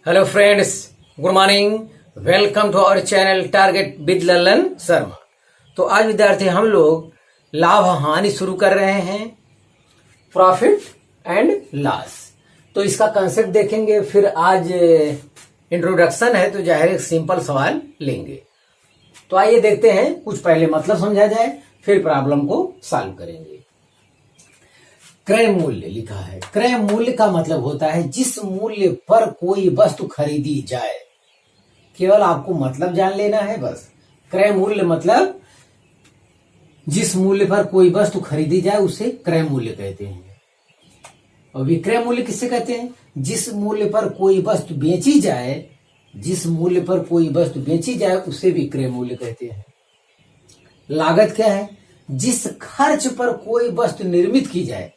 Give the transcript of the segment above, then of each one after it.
Hello friends, good morning. Welcome to our channel target with Lalan Sharma. तो आज विद्यार्थी हम लोग लाभ हानि शुरू कर रहे हैं, प्रॉफिट एंड लॉस। तो इसका कंसेप्ट देखेंगे, फिर आज इंट्रोडक्शन है तो जाहिर एक सिंपल सवाल लेंगे। तो आइए देखते हैं, कुछ पहले मतलब समझा जाए फिर प्रॉब्लम को सॉल्व करेंगे। क्रय मूल्य लिखा है। क्रय मूल्य का मतलब होता है जिस मूल्य पर कोई वस्तु खरीदी जाए। केवल आपको मतलब जान लेना है बस। क्रय मूल्य मतलब जिस मूल्य पर कोई वस्तु खरीदी जाए उसे क्रय मूल्य कहते हैं। और विक्रय मूल्य किससे कहते हैं? जिस मूल्य पर कोई वस्तु बेची जाए, जिस मूल्य पर कोई वस्तु बेची जाए उसे विक्रय मूल्य कहते हैं। लागत क्या है? जिस खर्च पर कोई वस्तु निर्मित की जाए,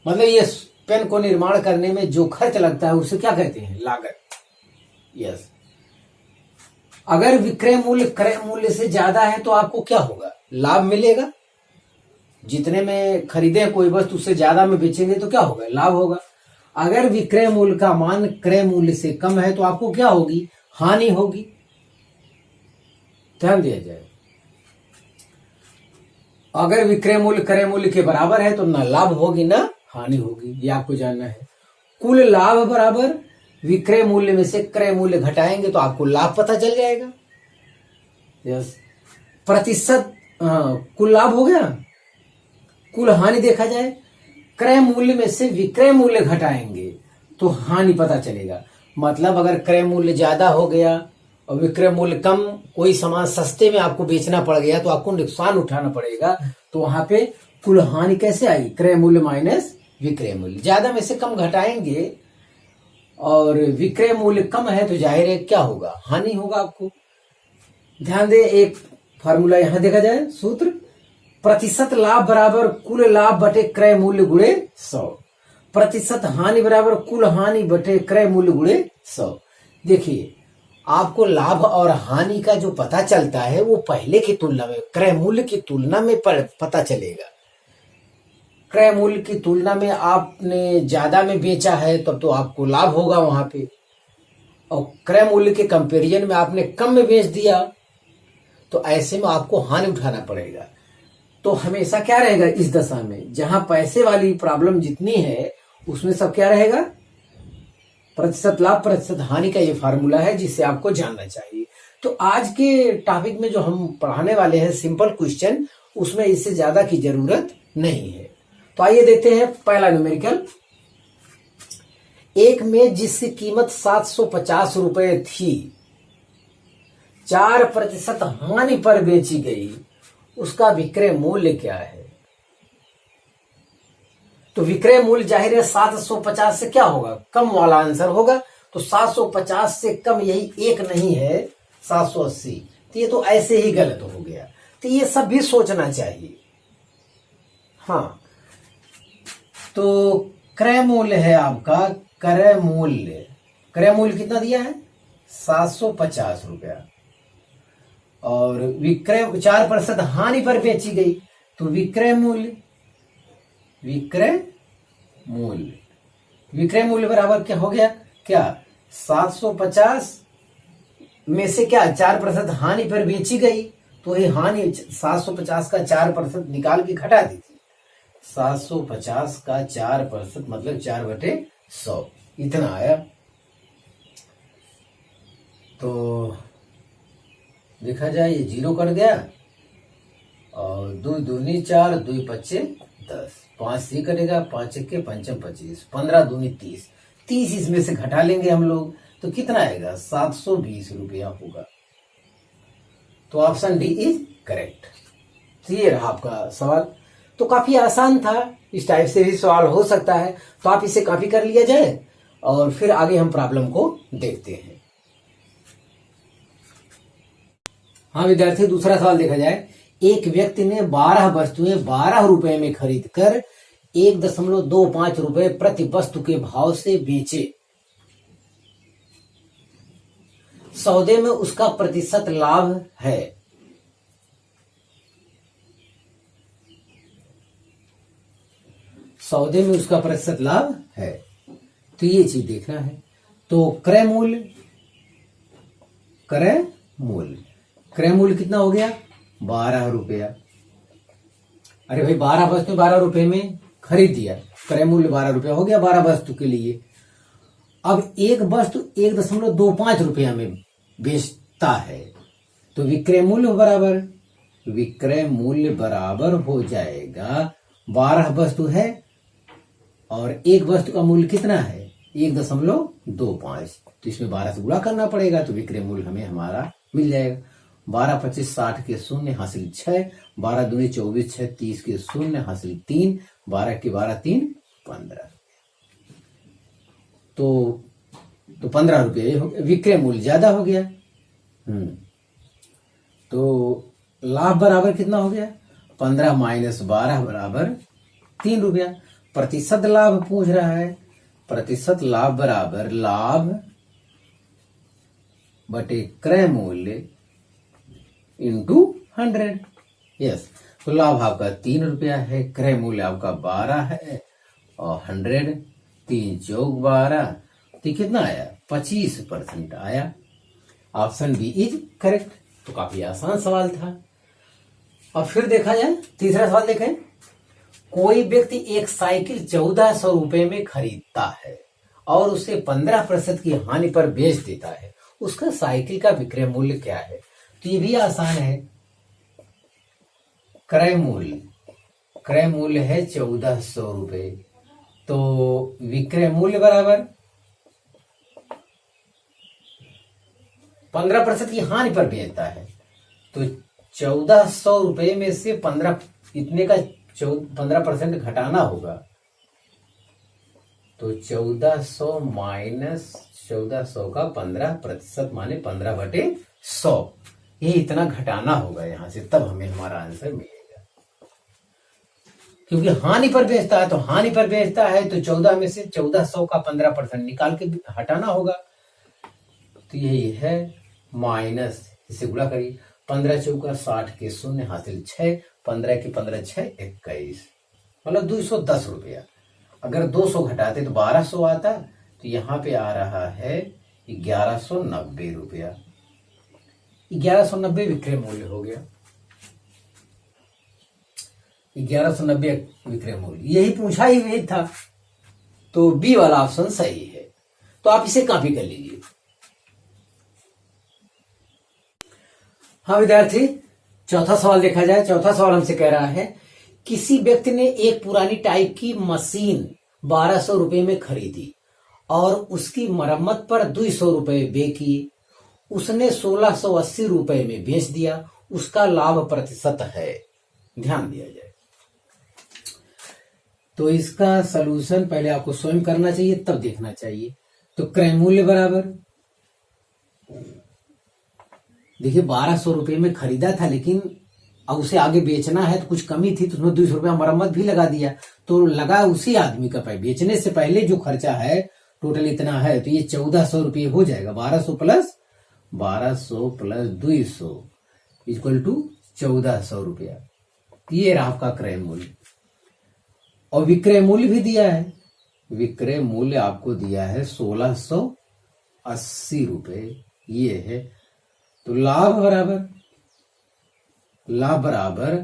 मतलब ये पेन को निर्माण करने में जो खर्च लगता है उसे क्या कहते हैं? लागत। यस। अगर विक्रय मूल्य क्रय मूल्य से ज्यादा है तो आपको क्या होगा? लाभ मिलेगा। जितने में खरीदे कोई वस्तु उससे ज्यादा में बेचेंगे तो क्या होगा? लाभ होगा। अगर विक्रय मूल्य का मान क्रय मूल्य से कम है तो आपको क्या होगी? हानि होगी। ध्यान दिया जाए। अगर विक्रय मूल्य क्रय मूल्य के बराबर है तो ना लाभ होगी ना हानि होगी। ये आपको जानना है। कुल लाभ बराबर विक्रय मूल्य में से क्रय मूल्य घटाएंगे तो आपको लाभ पता चल जाएगा। यस। प्रतिशत कुल लाभ हो गया। कुल हानि देखा जाए, क्रय मूल्य में से विक्रय मूल्य घटाएंगे तो हानि पता चलेगा। मतलब अगर क्रय मूल्य ज्यादा हो गया और विक्रय मूल्य कम, कोई सामान सस्ते में आपको बेचना पड़ गया तो आपको नुकसान उठाना पड़ेगा। तो वहां पे कुल हानि कैसे आई? क्रय मूल्य माइनस विक्रय मूल्य। ज्यादा में से कम घटाएंगे और विक्रय मूल्य कम है तो जाहिर है क्या होगा? हानि होगा आपको। ध्यान दे, एक फार्मूला यहां देखा जाए, सूत्र प्रतिशत लाभ बराबर कुल लाभ बटे क्रय मूल्य गुणे 100। प्रतिशत हानि बराबर कुल हानि बटे क्रय मूल्य गुणे 100। देखिए, आपको लाभ और हानि का जो पता चलता है वो पहले की तुलना में, क्रय मूल्य की तुलना में पता चलेगा। क्रय मूल्य की तुलना में आपने ज्यादा में बेचा है तब तो आपको लाभ होगा वहां पे, और क्रय मूल्य के कंपैरिजन में आपने कम में बेच दिया तो ऐसे में आपको हानि उठाना पड़ेगा। तो हमेशा क्या रहेगा इस दशा में? जहां पैसे वाली प्रॉब्लम जितनी है उसमें सब क्या रहेगा? प्रतिशत लाभ प्रतिशत हानि का ये फार्मूला है जिसे आपको जानना चाहिए। तो आज के टॉपिक में जो हम पढ़ाने वाले हैं सिंपल क्वेश्चन, उसमें इससे ज्यादा की जरूरत नहीं है। तो आइए देखते हैं पहला न्यूमेरिकल। एक मेज जिसकी कीमत 750 रुपए थी, 4% हानि पर बेची गई, उसका विक्रय मूल्य क्या है? तो विक्रय मूल्य जाहिर है 750 से क्या होगा? कम वाला आंसर होगा। तो 750 से कम यही एक नहीं है, 780। तो ये तो ऐसे ही गलत हो गया। तो ये सब भी सोचना चाहिए। हाँ, तो क्रय मूल्य है आपका, क्रय मूल्य। क्रय मूल्य कितना दिया है? 750 रुपया। और विक्रय 4% हानि पर बेची गई तो विक्रय मूल्य, विक्रय मूल्य, विक्रय मूल्य बराबर क्या हो गया? क्या 750 में से क्या 4% हानि पर बेची गई, तो ये हानि 750 का 4% निकाल के घटा दी थी। 750 का 4% मतलब 4/100 इतना आया। तो देखा जाए ये 0 कट गया और 2 दूनी 4, 2 पच्चे 10, 5 से कटेगा, 5 1 पंचम 25, 15 दूनी 30, 30 इसमें से घटा लेंगे हम लोग तो कितना आएगा? 720 रुपया होगा। तो ऑप्शन डी इज करेक्ट। तो ये रहा आपका सवाल। तो काफी आसान था, इस टाइप से भी सवाल हो सकता है। तो आप इसे कॉपी कर लिया जाए और फिर आगे हम प्रॉब्लम को देखते हैं। हाँ विद्यार्थी, दूसरा सवाल देखा जाए। एक व्यक्ति ने 12 वस्तुएं 12 रुपए में खरीद कर 1.25 रुपए प्रति वस्तु के भाव से बेचे। सौदे में उसका प्रतिशत लाभ है। सौदे में उसका प्रतिशत लाभ है, तो ये चीज देखना है। तो क्रय मूल्य कितना हो गया? 12 रुपया। अरे भाई 12 वस्तु 12 रुपए में खरीद दिया, क्रय मूल्य 12 रुपया हो गया 12 वस्तु के लिए। अब एक वस्तु 1.25 रुपया में बेचता है तो विक्रय मूल्य बराबर हो जाएगा, 12 वस्तु है और एक वस्तु का मूल्य कितना है? 1.25। तो इसमें 12 से गुणा करना पड़ेगा तो विक्रय मूल्य हमें हमारा मिल जाएगा। 12 25 60 के शून्य हासिल 6, 12 दूनी 24 6 30 के शून्य हासिल 3, 12 के 12 3 15। तो 15 रुपये विक्रय मूल्य ज्यादा हो गया। तो लाभ बराबर कितना हो गया? 15 माइनस 12 बराबर 3 रुपया। प्रतिशत लाभ पूछ रहा है, प्रतिशत लाभ बराबर लाभ बटे क्रय मूल्य इंटू 100। यस, तो लाभ आपका 3 रुपया है, क्रय मूल्य आपका 12 है और 100 3 चौक 12, तो कितना आया? 25% आया। Option B is correct. तो काफी आसान सवाल था। और फिर देखा जाए तीसरा सवाल देखें। कोई व्यक्ति एक साइकिल 1400 रुपए में खरीदता है और उसे 15% की हानि पर बेच देता है, उसका साइकिल का विक्रय मूल्य क्या है? तो ये भी आसान है। क्रय मूल्य है 1400 रुपए, तो विक्रय मूल्य बराबर 15% की हानि पर बेचता है, तो 1400 रुपए में से 15% घटाना होगा। तो 1400 माइनस 1400 का 15% माने 15/100, ये इतना घटाना होगा यहां से, तब हमें हमारा आंसर मिलेगा। क्योंकि हानि पर बेचता है, तो हानि पर बेचता है तो 14 में से 1400 का 15% निकाल के हटाना होगा। तो यही है माइनस, इसे गुणा करिए, 15 चौका 60 के शून्य हासिल 6, 15 के 15 6 21, मतलब 210 रुपया। अगर 200 घटाते तो 1200 आता, तो यहाँ पे आ रहा है 1190 रुपया। 1190 विक्रय मूल्य हो गया, 1190 विक्रय मूल्य, यही पूछा ही नहीं था। तो बी वाला ऑप्शन सही है। तो आप इसे कॉपी कर लीजिए। हाँ विद्यार्थी, चौथा सवाल देखा जाए। चौथा सवाल हमसे कह रहा है, किसी व्यक्ति ने एक पुरानी टाइप की मशीन 1200 रुपए में खरीदी और उसकी मरम्मत पर 200 रुपए व्यय किए। उसने 1680 रुपए में बेच दिया, उसका लाभ प्रतिशत है। ध्यान दिया जाए। तो इसका सलूशन पहले आपको स्वयं करना चाहिए, तब देखना चाहिए। तो क्रय मूल्य बराबर, देखिए 1200 रुपए में खरीदा था, लेकिन अब उसे आगे बेचना है तो कुछ कमी थी, तो उसमें 200 रुपया मरम्मत भी लगा दिया, तो लगा उसी आदमी का पैसा। बेचने से पहले जो खर्चा है टोटल इतना है, तो ये 1400 रुपये हो जाएगा। 1200 प्लस 200 इक्वल टू 1400 रुपया। ये रहा आपका क्रय मूल्य। और विक्रय मूल्य भी दिया है, विक्रय मूल्य आपको दिया है 1680 रुपये, ये है। तो लाभ बराबर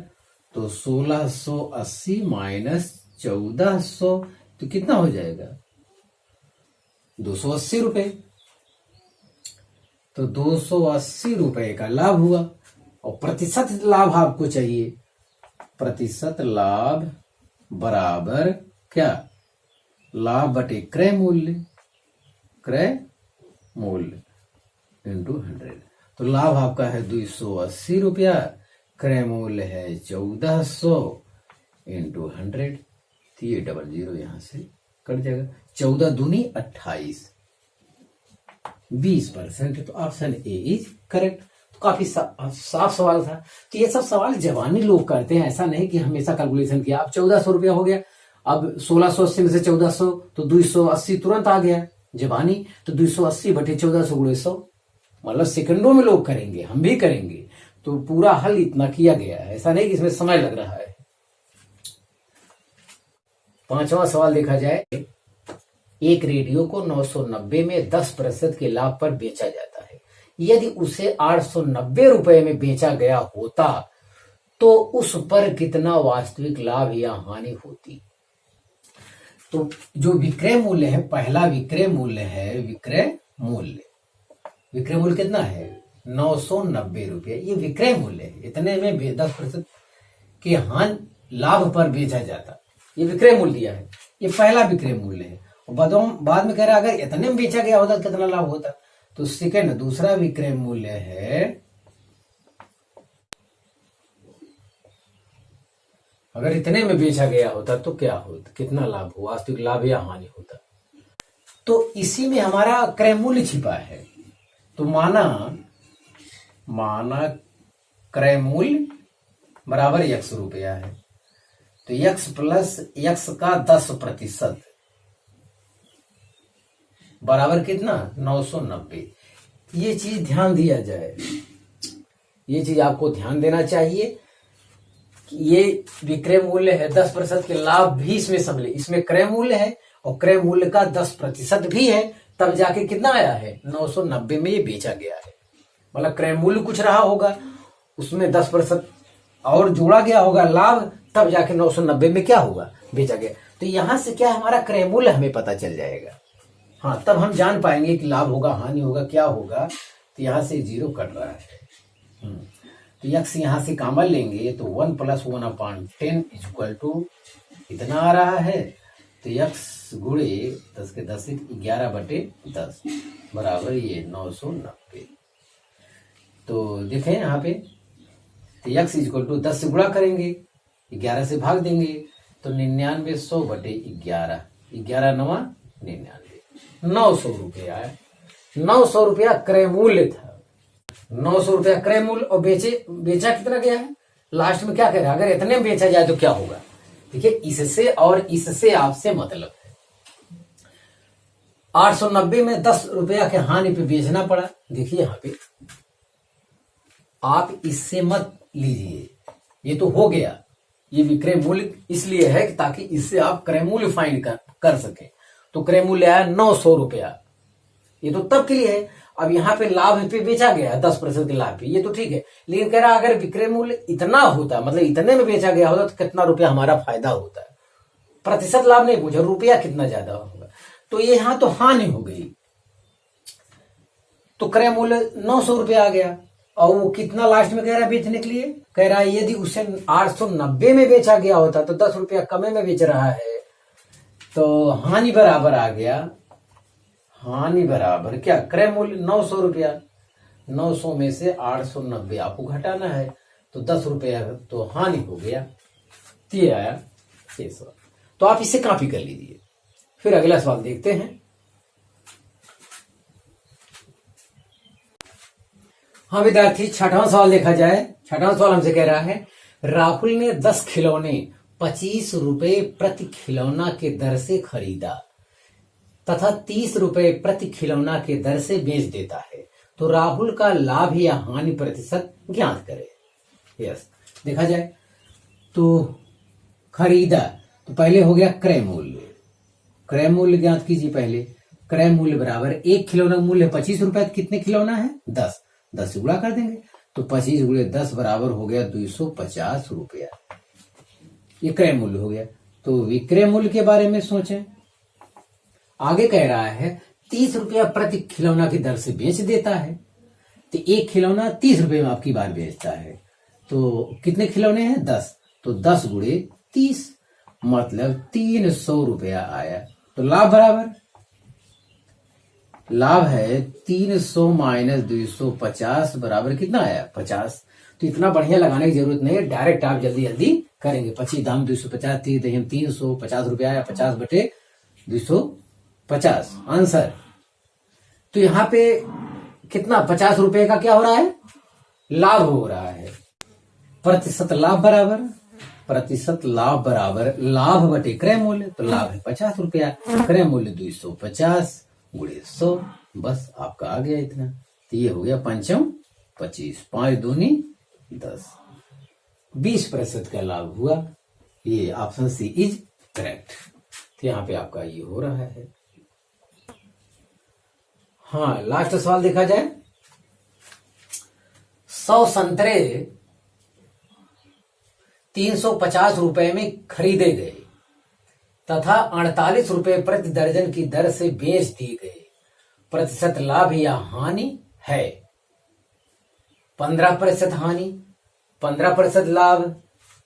तो 1680 माइनस 1400, तो कितना हो जाएगा? 280 रुपए। तो 280 रुपए का लाभ हुआ। और प्रतिशत लाभ आपको चाहिए, प्रतिशत लाभ बराबर क्या? लाभ बटे क्रय मूल्य इंटू 100। तो लाभ आपका है 280 रुपया, क्रय मूल्य है 1400 इंटू 100। तो ये 00 यहां से कट जाएगा। 14 दूनी 28, 20%। तो ऑप्शन ए इज करेक्ट। तो काफी साफ सवाल था। तो ये सब सवाल जवानी लोग करते हैं, ऐसा नहीं कि हमेशा कैलकुलेशन किया। अब 1400 रुपया हो गया, अब 1680 में से 1400 तो 280 तुरंत आ गया जवानी। तो 280 बटे 1400 गुणे 100, मतलब सेकंडों में लोग करेंगे, हम भी करेंगे। तो पूरा हल इतना किया गया है, ऐसा नहीं कि इसमें समय लग रहा है। पांचवा सवाल देखा जाए। एक रेडियो को 990 में 10% के लाभ पर बेचा जाता है। यदि उसे 890 रुपए में बेचा गया होता तो उस पर कितना वास्तविक लाभ या हानि होती। तो जो विक्रय मूल्य है, पहला विक्रय मूल्य है विक्रय मूल्य। विक्रय मूल्य कितना है? 990 रुपये। ये विक्रय मूल्य है, इतने में 10% के लाभ पर बेचा जाता, ये विक्रय मूल्य दिया है। ये पहला विक्रय मूल्य है। बाद में कह रहा अगर इतने में बेचा गया होता तो कितना लाभ होता। तो सेकंड, दूसरा विक्रय मूल्य है अगर इतने में बेचा गया होता तो क्या होता, कितना लाभ हो, वास्तविक लाभ या हानि होता। तो इसी में हमारा क्रय मूल्य छिपा है। तो माना क्रय मूल्य बराबर x रुपया है, तो x प्लस x का 10% बराबर कितना? 990। ये चीज ध्यान दिया जाए, ये चीज आपको ध्यान देना चाहिए कि ये विक्रय मूल्य है, 10% के लाभ भी इसमें सम्मिलित, इसमें क्रय मूल्य है और क्रय मूल्य का 10% भी है, तब जाके कितना आया है? 990 में ये बेचा गया है। मतलब क्रय मूल्य कुछ रहा होगा, उसमें 10% और जोड़ा गया होगा लाभ, तब जाके 990 में क्या होगा? बेचा गया। तो यहां से क्या हमारा क्रय मूल्य हमें पता चल जाएगा। हाँ, तब हम जान पाएंगे कि लाभ होगा, हानि होगा, क्या होगा। तो यहां से 0 कट रहा है। तो यक्स यहां से कॉमन लेंगे तो 1 + 1/10 = इतना आ रहा है। तो यक्स गुणे 10 के 10 11/10 बराबर ये 990। तो देखें यहाँ पे, तो यक्स = 10 से गुणा करेंगे, 11 से भाग देंगे, तो 99 100/11, 11 9 99, 900 रुपया है। 900 रुपया क्रय मूल्य था। 900 रुपया क्रय मूल्य, और बेचा कितना गया है? लास्ट में क्या कह रहा है? अगर इतने में बेचा जाए तो क्या होगा? देखिए, इससे और इससे आपसे मतलब है। 890 में 10 रुपया के हानि पे बेचना पड़ा। देखिए यहां पे आप इससे मत लीजिए, ये तो हो गया। ये विक्रय मूल्य इसलिए है कि ताकि इससे आप क्रय मूल्य फाइंड कर सके। तो क्रय मूल्य आया 900 रुपया, ये तो तब के लिए है। अब यहाँ पे लाभ पे बेचा गया है 10% के लाभ पे, ये तो ठीक है। लेकिन कह रहा अगर विक्रय मूल्य इतना होता, मतलब इतने में बेचा गया होता, तो कितना रुपया हमारा फायदा होता है। प्रतिशत लाभ नहीं पूछा, रुपया कितना ज्यादा होगा। तो ये यहां तो हानि हो गई। तो क्रय मूल्य 900 रुपया आ गया, और वो कितना लास्ट में कह रहा है बेचने के लिए? कह रहा है यदि उसे 890 में बेचा गया होता तो 10 रुपया कमे में बेच रहा है, तो हानि बराबर आ गया। हानि बराबर क्या? क्रय मूल्य 900 रुपया, 900 में से 890 आपको घटाना है, तो 10 रुपया तो हानि हो गया। ये आया 600। तो आप इसे कॉपी कर लीजिए। फिर अगला सवाल देखते हैं। हाँ विद्यार्थी, छठवां सवाल देखा जाए। छठवां सवाल हमसे कह रहा है राहुल ने 10 खिलौने 25 रुपए प्रति खिलौना के दर से खरीदा तथा 30 रुपए प्रति खिलौना के दर से बेच देता है, तो राहुल का लाभ या हानि प्रतिशत ज्ञात करें। यस, देखा जाए तो खरीदा, तो पहले हो गया क्रय मूल्य। क्रय मूल्य ज्ञात कीजिए पहले। क्रय मूल्य बराबर एक खिलौना मूल्य 25 रुपए, कितने खिलौना है? 10, 10 से गुणा कर देंगे, तो 25 गुणे 10 बराबर हो गया 250 रुपया। ये क्रय मूल्य हो गया। तो विक्रय मूल्य के बारे में सोचें। आगे कह रहा है 30 रुपया प्रति खिलौना की दर से बेच देता है, तो एक खिलौना 30 रुपए में आपकी बार बेचता है, तो कितने खिलौने हैं? 10, तो 10 गुणे 30 मतलब 300 रुपया आया। तो लाभ बराबर, लाभ है 300 - 250 बराबर कितना आया? 50। तो इतना बढ़िया लगाने की जरूरत नहीं है, डायरेक्ट आप जल्दी जल्दी करेंगे। 25 दाम 250, 350 रुपया आया, 50/250 आंसर। तो यहां पे कितना? 50 रुपए का क्या हो रहा है? लाभ हो रहा है। प्रतिशत लाभ बराबर, प्रतिशत लाभ बराबर लाभ बटे क्रय मूल्य। तो लाभ है 50 रुपया, क्रय मूल्य 250 गुणे 100, बस आपका आ गया इतना। तो ये हो गया 5 25, 5 दूनी 10, 20% का लाभ हुआ। ये ऑप्शन सी इज करेक्ट। तो यहाँ पे आपका ये हो रहा है। हाँ, लास्ट सवाल देखा जाए। 100 संतरे 350 रुपए में खरीदे गए तथा 48 रुपए प्रति दर्जन की दर से बेच दिए गए, प्रतिशत लाभ या हानि है? 15% हानि, 15% लाभ,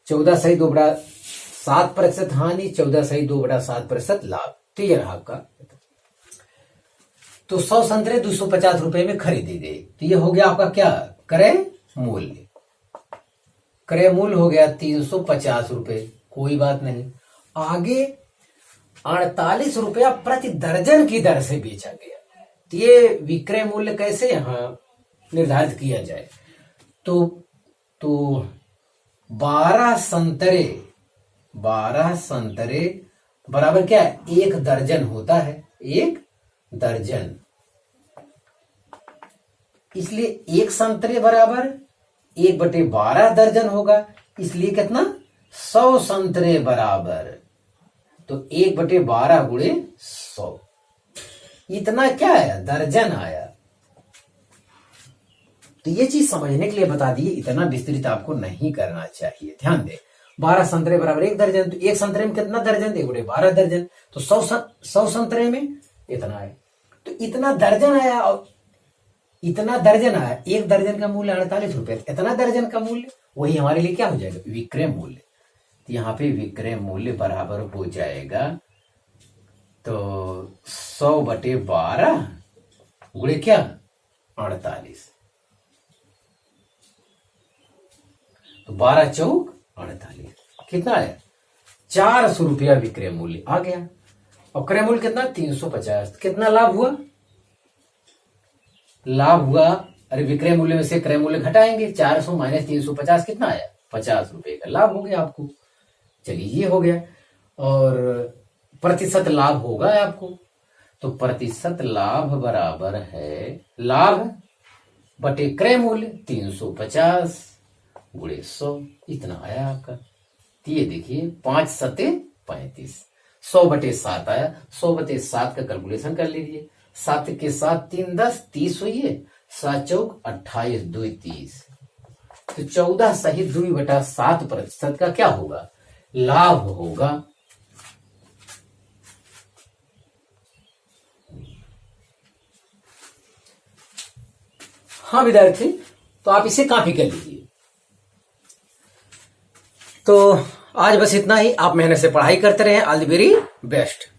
14 सही 2/7% हानि, 14 सही 2/7% लाभ। तो ये रहा आपका। तो 100 संतरे 250 रुपए में खरीदे गए, तो ये हो गया आपका क्या, क्रय मूल्य। क्रय मूल्य हो गया 350 रुपए, कोई बात नहीं। आगे 48 रुपया प्रति दर्जन की दर से बेचा गया, तो ये विक्रय मूल्य कैसे यहां निर्धारित किया जाए? तो 12 संतरे बराबर क्या है, 1 दर्जन होता है, 1 दर्जन। इसलिए 1 संतरे बराबर 1/12 दर्जन होगा, इसलिए कितना, 100 संतरे बराबर, तो 1/12 गुणे 100, इतना क्या आया, दर्जन आया। तो ये चीज समझने के लिए बता दिए, इतना विस्तृत आपको नहीं करना चाहिए। ध्यान दे, 12 संतरे बराबर 1 दर्जन, तो 1 संतरे में कितना दर्जन, 1/12 दर्जन, तो 100 संतरे में इतना है, तो इतना दर्जन आया। और इतना दर्जन आया, 1 दर्जन का मूल्य 48 रुपए, इतना दर्जन का मूल्य वही हमारे लिए क्या हो जाएगा, विक्रय मूल्य। तो यहाँ पे विक्रय मूल्य बराबर हो जाएगा, तो 100/12 गुणे क्या, 48, तो 12 चौक 48, कितना आया, 400 रुपया विक्रय मूल्य आ गया। और क्रय मूल्य कितना, 350, कितना लाभ हुआ, लाभ हुआ, अरे विक्रय मूल्य में से क्रय मूल्य घटाएंगे, 400 माइनस 350 कितना आया, 50 रुपए का लाभ हो गया आपको। चलिए ये हो गया। और प्रतिशत लाभ होगा आपको, तो प्रतिशत लाभ बराबर है लाभ बटे क्रय मूल्य, 350 गुणे 100, इतना आया आपका। तो ये देखिए 5 सते 35, 100/7 आया। 100/7 का कैलकुलेशन कर लीजिए, 7 के 7 3 10 30 हुई है, 7 चौक 28 2 30, तो 14 सही 2/7% का क्या होगा, लाभ होगा। हाँ विद्यार्थी, तो आप इसे कॉपी कर लीजिए। तो आज बस इतना ही, आप मेहनत से पढ़ाई करते रहें। All the very best.